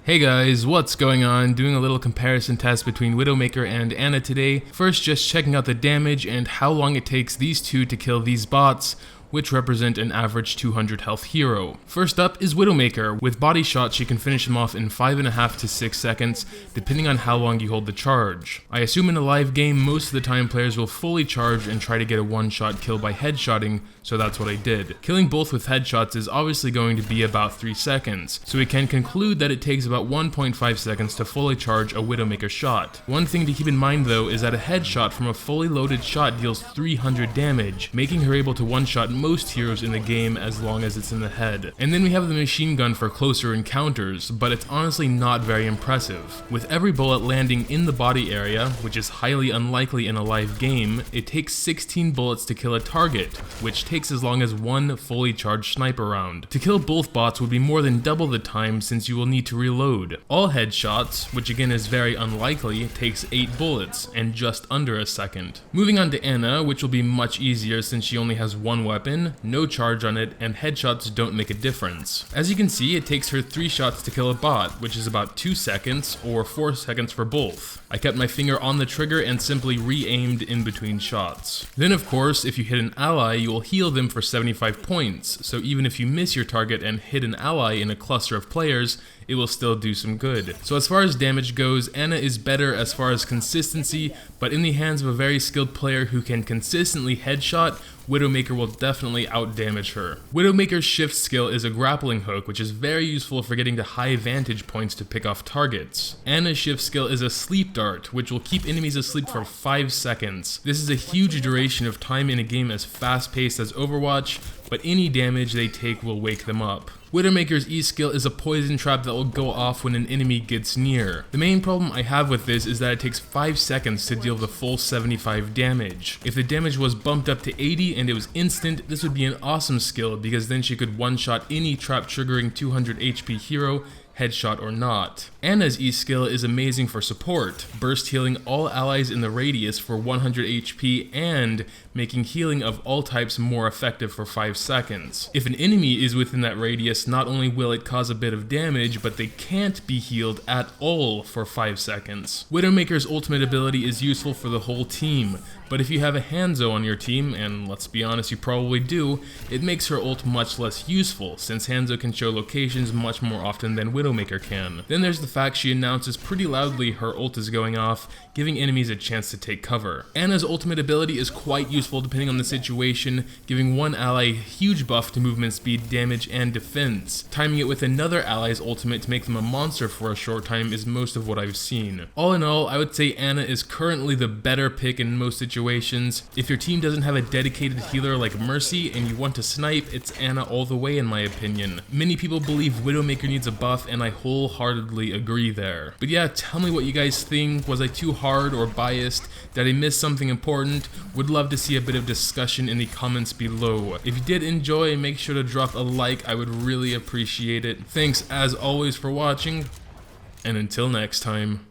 Hey guys, what's going on? Doing a little comparison test between Widowmaker and Ana today. First, just checking out the damage and how long it takes these two to kill these bots, which represent an average 200 health hero. First up is Widowmaker. With body shots, she can finish him off in 5.5 to 6 seconds, depending on how long you hold the charge. I assume in a live game, most of the time players will fully charge and try to get a one-shot kill by headshotting, so that's what I did. Killing both with headshots is obviously going to be about 3 seconds, so we can conclude that it takes about 1.5 seconds to fully charge a Widowmaker shot. One thing to keep in mind though is that a headshot from a fully loaded shot deals 300 damage, making her able to one-shot most heroes in the game as long as it's in the head. And then we have the machine gun for closer encounters, but it's honestly not very impressive. With every bullet landing in the body area, which is highly unlikely in a live game, it takes 16 bullets to kill a target, which takes as long as one fully charged sniper round. To kill both bots would be more than double the time since you will need to reload. All headshots, which again is very unlikely, takes 8 bullets and just under a second. Moving on to Ana, which will be much easier since she only has one weapon, no charge on it, and headshots don't make a difference. As you can see, it takes her 3 shots to kill a bot, which is about 2 seconds or 4 seconds for both. I kept my finger on the trigger and simply re-aimed in between shots. Then of course, if you hit an ally, you will heal them for 75 points, so even if you miss your target and hit an ally in a cluster of players, it will still do some good. So as far as damage goes, Ana is better as far as consistency, but in the hands of a very skilled player who can consistently headshot, Widowmaker will definitely outdamage her. Widowmaker's shift skill is a grappling hook, which is very useful for getting to high vantage points to pick off targets. Ana's shift skill is a sleep dart, which will keep enemies asleep for 5 seconds. This is a huge duration of time in a game as fast-paced as Overwatch, but any damage they take will wake them up. Widowmaker's E skill is a poison trap that will go off when an enemy gets near. The main problem I have with this is that it takes 5 seconds to deal the full 75 damage. If the damage was bumped up to 80 and it was instant, this would be an awesome skill because then she could one-shot any trap triggering 200 HP hero, headshot or not. Ana's E skill is amazing for support, burst healing all allies in the radius for 100 HP and making healing of all types more effective for 5 seconds. If an enemy is within that radius, not only will it cause a bit of damage, but they can't be healed at all for 5 seconds. Widowmaker's ultimate ability is useful for the whole team, but if you have a Hanzo on your team, and let's be honest, you probably do, it makes her ult much less useful, since Hanzo can show locations much more often than Widowmaker can. Then there's the fact she announces pretty loudly her ult is going off, giving enemies a chance to take cover. Ana's ultimate ability is quite useful depending on the situation, giving one ally a huge buff to movement speed, damage, and defense. Timing it with another ally's ultimate to make them a monster for a short time is most of what I've seen. All in all, I would say Ana is currently the better pick in most situations. If your team doesn't have a dedicated healer like Mercy and you want to snipe, it's Ana all the way in my opinion. Many people believe Widowmaker needs a buff and I wholeheartedly agree there. But yeah, tell me what you guys think. Was I too hard or biased? Did I miss something important? Would love to see a bit of discussion in the comments below. If you did enjoy, make sure to drop a like, I would really appreciate it. Thanks as always for watching, and until next time.